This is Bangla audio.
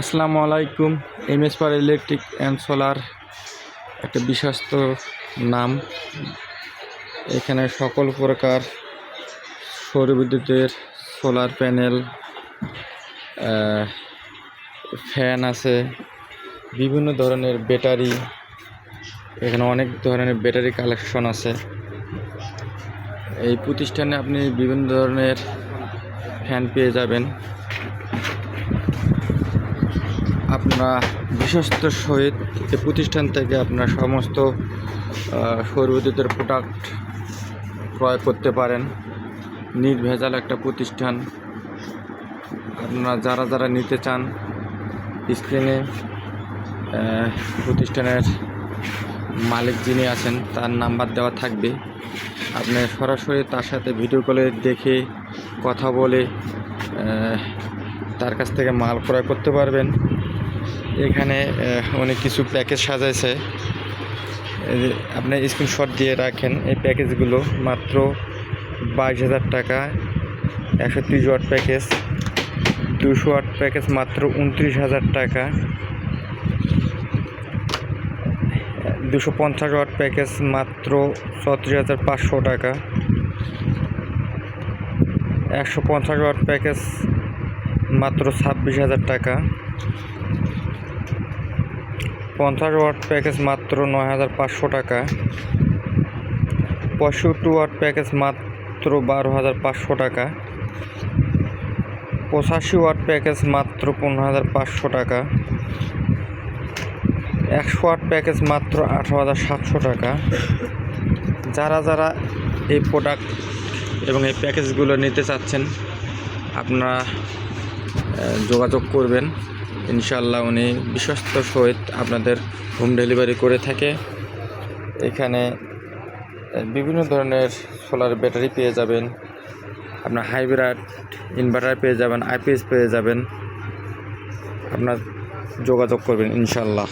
আসসালামু আলাইকুম। MS power electric and solar একটা বিশ্বস্ত নাম। এখানে সকল প্রকার সৌর বিদ্যুতের সোলার প্যানেল, ফ্যান আছে, বিভিন্ন ধরনের ব্যাটারি। এখানে অনেক ধরনের ব্যাটারি কালেকশন আছে। এই প্রতিষ্ঠানে আপনি বিভিন্ন ধরনের ফ্যান পেয়ে যাবেন। আপনারা বিশ্বস্ত সহিত এই প্রতিষ্ঠান থেকে আপনারা সমস্ত সৌর বিদ্যুতের প্রোডাক্ট ক্রয় করতে পারেন। নির্ভেজাল একটা প্রতিষ্ঠান। আপনারা যারা নিতে চান, স্ক্রিনে প্রতিষ্ঠানের মালিক যিনি আছেন তার নাম্বার দেওয়া থাকবে। আপনি সরাসরি তার সাথে ভিডিও কলে দেখে কথা বলে তার কাছ থেকে মাল ক্রয় করতে পারবেন। এখানে অনেক কিছু প্যাকেজ সাজাইছে, আপনি স্ক্রিনশট দিয়ে রাখেন। এই প্যাকেজগুলো মাত্র 22,000 টাকা। 130 ওয়াট প্যাকেজ, 200 ওয়াট প্যাকেজ মাত্র 29,000 টাকা। 250 ওয়াট প্যাকেজ মাত্র 34,500 টাকা। 150 ওয়াট প্যাকেজ মাত্র 26,000 টাকা। 50 ওয়াট প্যাকেজ মাত্র 9,500 টাকা। 65 ওয়াট প্যাকেজ মাত্র 12,500 টাকা। 85 ওয়াট প্যাকেজ মাত্র 15,500 টাকা। 100 ওয়াট প্যাকেজ মাত্র 18,700 টাকা। যারা এই প্রোডাক্ট এবং এই প্যাকেজগুলো নিতে চাচ্ছেন, আপনারা যোগাযোগ করবেন। ইনশাআল্লাহ উনি বিশ্বস্ত সহিত আপনাদের হোম ডেলিভারি করে থাকে। এখানে বিভিন্ন ধরনের সোলার ব্যাটারি পেয়ে যাবেন, আপনার হাইব্রিড ইনভার্টার পেয়ে যাবেন, আইপিএস পেয়ে যাবেন। আপনার যোগাযোগ করবেন ইনশাআল্লাহ।